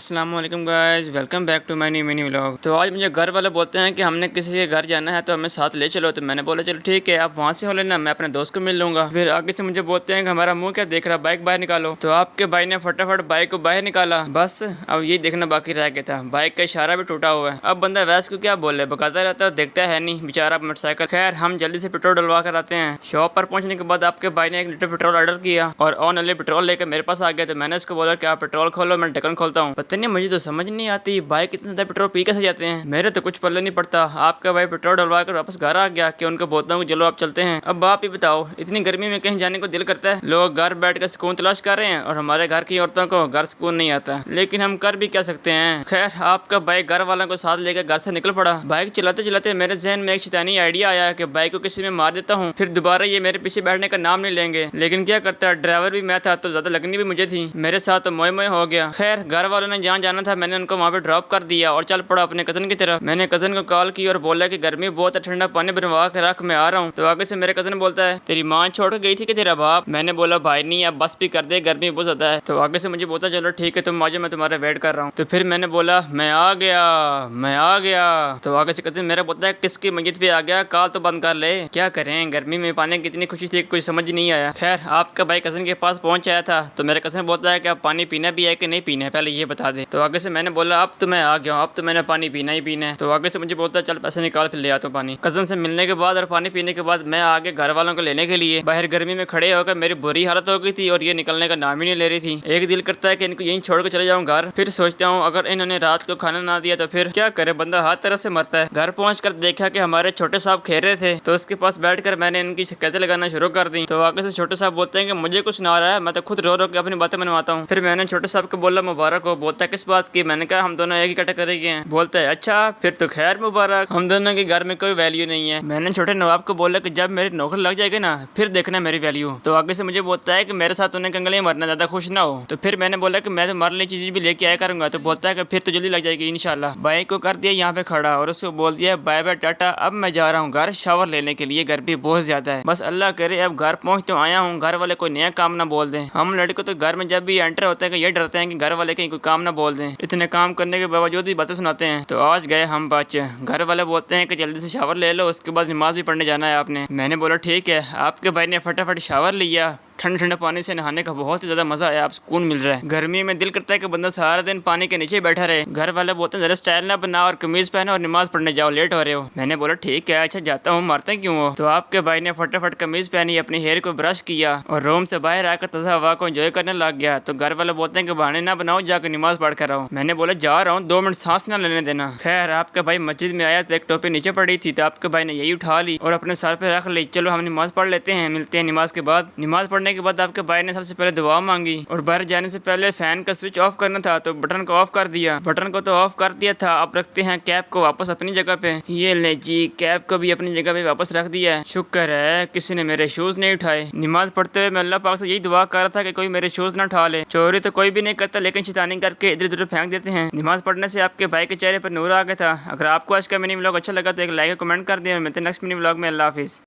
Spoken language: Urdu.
السلام علیکم guys, welcome back to my mini vlog. تو آج مجھے گھر والے بولتے ہیں کہ ہم نے کسی کے گھر جانا ہے تو ہمیں ساتھ لے چلو۔ تو میں نے بولا چلو ٹھیک ہے، آپ وہاں سے ہو لینا، میں اپنے دوست کو مل لوں گا۔ پھر آگے سے مجھے بولتے ہیں کہ ہمارا منہ کیا دیکھ رہا، بائک باہر نکالو۔ تو آپ کے بھائی نے فٹافٹ بائک کو باہر نکالا، بس اب یہ دیکھنا باقی رہ گیا تھا، بائک کا اشارہ بھی ٹوٹا ہوا ہے۔ اب بندہ ویس کو کیا بولے، بگاتا رہتا ہے، دیکھتا ہے نہیں بیچارہ موٹر سائیکل۔ خیر ہم جلدی سے پیٹرول ڈلوا کر آتے ہیں۔ شاپ پر پہنچنے کے بعد آپ کے بھائی نے 1 لیٹر پیٹرول آرڈر کیا اور آن والے پیٹرول لے کے میرے پاس آ گیا۔ تو میں نے اس کو بولا کہ آپ پیٹرول کھولو، میں ڈھکن کھولتا ہوں۔ پتہ نہیں، مجھے تو سمجھ نہیں آتی بائک اتنا زیادہ پیٹرول پی کیسے جاتے ہیں، میرے تو کچھ پلے نہیں پڑتا۔ آپ کا بھائی پیٹرول ڈلوا کر واپس گھر آ گیا کہ ان کو بولتا ہوں کہ چلو آپ چلتے ہیں۔ اب آپ ہی بتاؤ، اتنی گرمی میں کہیں جانے کو دل کرتا ہے؟ لوگ گھر بیٹھ کر سکون تلاش کر رہے ہیں اور ہمارے گھر کی عورتوں کو گھر سکون نہیں آتا، لیکن ہم کر بھی کیا سکتے ہیں۔ خیر آپ کا بائک گھر والوں کو ساتھ لے کے گھر سے نکل پڑا۔ بائک چلاتے چلاتے میرے ذہن میں ایک شیطانی آئیڈیا آیا کہ بائک کو کسی میں مار دیتا ہوں، پھر دوبارہ یہ میرے پیچھے بیٹھنے کا نام نہیں لیں گے۔ لیکن کیا کرتا ہے، ڈرائیور بھی میں تھا تو زیادہ لگنی بھی مجھے تھی، میرے ساتھ تو موئے موئے ہو گیا۔ خیر گھر والوں نے جہاں جانا تھا میں نے ان کو وہاں پہ ڈراپ کر دیا اور چل پڑا اپنے کزن کی طرف۔ میں نے کزن کو کال کی اور بولا کہ گرمی بہت ہے، ٹھنڈا پانی بنوا کے رکھ، میں آ رہا ہوں۔ تو آگے سے میرے کزن بولتا ہے تیری ماں چھوڑ کے گئی تھی کہ تیرا باپ؟ میں نے بولا بھائی نہیں، اب بس بھی کر دے، گرمی بہت زیادہ ہے۔ تو آگے سے مجھے بولتا چلو ٹھیک ہے تم آ جاؤ، میں تمہارا ویٹ کر رہا ہوں۔ تو پھر میں نے بولا میں آ گیا میں آ گیا۔ تو آگے سے کزن میرا بولتا ہے کس کی میت پہ آ گیا، کال تو بند کر لے۔ کیا کریں، گرمی میں پانی کی اتنی خوشی تھی کہ کچھ سمجھ نہیں آیا۔ خیر آپ کا بھائی کزن کے پاس پہنچ آیا تھا تو میرا کزن بولتا ہے کہ اب پانی پینا بھی ہے کہ نہیں پینا ہے، پہلے یہ بتا دے۔ تو آگے سے میں نے بولا اب تو میں آ گیا ہوں، اب تو میں نے پانی پینا ہی پینا ہے۔ تو آگے سے مجھے بولتا ہے چل پیسے نکال پھر لے آتا ہوں پانی۔ کزن سے ملنے کے بعد اور پانی پینے کے بعد میں آگے گھر والوں کو لینے کے لیے باہر گرمی میں کھڑے ہو کر میری بری حالت ہو گئی تھی اور یہ نکلنے کا نام ہی نہیں لے رہی تھی۔ ایک دل کرتا ہے کہ ان کو یہیں چھوڑ کے چلے جاؤں گھر، پھر سوچتا ہوں اگر انہوں نے رات کو کھانا نہ دیا تو پھر کیا کرے، بندہ ہر طرف سے مرتا ہے۔ گھر پہنچ کر دیکھا کہ ہمارے چھوٹے صاحب کھیل رہے تھے تو اس کے پاس بیٹھ کر میں نے ان کی شکایتیں لگانا شروع کر دی۔ تو آگے سے چھوٹے صاحب بولتے ہیں کہ مجھے کچھ نہ آ رہا ہے، میں تو خود رو رو کے اپنی باتیں منواتا ہوں۔ پھر میں نے چھوٹے صاحب کو بولا مبارک ہو، بولتا ہے کس بات کی؟ میں نے کہا ہم دونوں ایک ہی کیٹیگری کے ہیں۔ بولتا ہے اچھا پھر تو خیر مبارک، ہم دونوں کے گھر میں کوئی ویلیو نہیں ہے۔ میں نے چھوٹے نواب کو بولا کہ جب میری نوکری لگ جائے گی نا پھر دیکھنا میری ویلیو۔ تو آگے سے مجھے بولتا ہے کہ میرے ساتھ انہیں کنگلے مرنا، زیادہ خوش نہ ہو۔ تو پھر میں نے بولا کہ میں تو مر لی چیزیں بھی لے کے آیا کروں گا۔ تو بولتا ہے کہ پھر تو جلدی لگ جائے گی انشاءاللہ۔ بائک کو کر دیا یہاں پہ کھڑا اور اس کو بول دیا بائے بائے ٹاٹا، اب میں جا رہا ہوں گھر شاور لینے کے لیے، گرمی بہت زیادہ ہے، بس اللہ کرے اب گھر پہنچ تو آیا ہوں، گھر والے کوئی نیا کام نہ بول دیں۔ ہم لڑکے تو گھر میں جب بھی انٹر ہوتے ہیں کہ یہ ڈرتے ہیں کہ گھر والے کہیں کوئی کام نہ بول دیں، اتنے کام کرنے کے باوجود بھی باتیں سناتے ہیں۔ تو آج گئے ہم بچ، گھر والے بولتے ہیں کہ جلدی سے شاور لے لو، اس کے بعد نماز بھی پڑھنے جانا ہے آپ نے۔ میں نے بولا ٹھیک ہے۔ آپ کے بھائی نے فٹافٹ شاور لیا، ٹھنڈے ٹھنڈے پانی سے نہانے کا بہت ہی زیادہ مزہ آیا، آپ سکون مل رہا ہے۔ گرمی میں دل کرتا ہے کہ بندہ سارا دن پانی کے نیچے بیٹھا رہے۔ گھر والے بولتے ہیں ذرا اسٹائل نہ بنا اور قمیض پہنو اور نماز پڑھنے جاؤ، لیٹ ہو رہے ہو۔ میں نے بولا ٹھیک ہے اچھا جاتا ہوں، مارتے کیوں ہو؟ تو آپ کے بھائی نے فٹافٹ قمیض پہنی، اپنے ہیئر کو برش کیا اور روم سے باہر آ کر تازہ ہوا کو انجوائے کرنے لگ گیا۔ تو گھر والے بولتے ہیں کہ بہانے نہ بناؤ، جا کے نماز پڑھ کر آؤ۔ میں نے بولا جا رہا ہوں، 2 منٹ سانس نہ لینے دینا۔ خیر آپ کے بھائی مسجد میں آیا تو ایک ٹوپی نیچے پڑی تھی تو آپ کے بھائی نے یہی اٹھا لی اور اپنے سر پہ رکھ لی۔ چلو ہم نماز پڑھ لیتے ہیں، ملتے ہیں نماز کے بعد۔ نماز پڑھنے کے بعد آپ کے بھائی نے سب سے پہلے دعا مانگی اور باہر جانے سے پہلے فین کا سوئچ آف کرنا تھا تو بٹن کو آف کر دیا۔ بٹن کو تو آف کر دیا تھا، اب رکھتے ہیں کیپ کو واپس اپنی جگہ پہ۔ یہ لے جی کیپ کو بھی اپنی جگہ پہ واپس رکھ دیا ہے، شکر ہے کسی نے میرے شوز نہیں اٹھائے۔ نماز پڑھتے ہوئے میں اللہ پاک سے یہی دعا کر رہا تھا کہ کوئی میرے شوز نہ اٹھا لے۔ چوری تو کوئی بھی نہیں کرتا لیکن شیطانی کر کے ادھر ادھر پھینک دیتے ہیں۔ نماز پڑھنے سے آپ کے بھائی کے چہرے پر نور آ گیا تھا۔ اگر آپ کو آج کا منی ولاگ اچھا لگا تو ایک لائک اور کمنٹ کر دیں، اور ملتے ہیں نیکسٹ منی ولاگ میں۔ اللہ حافظ۔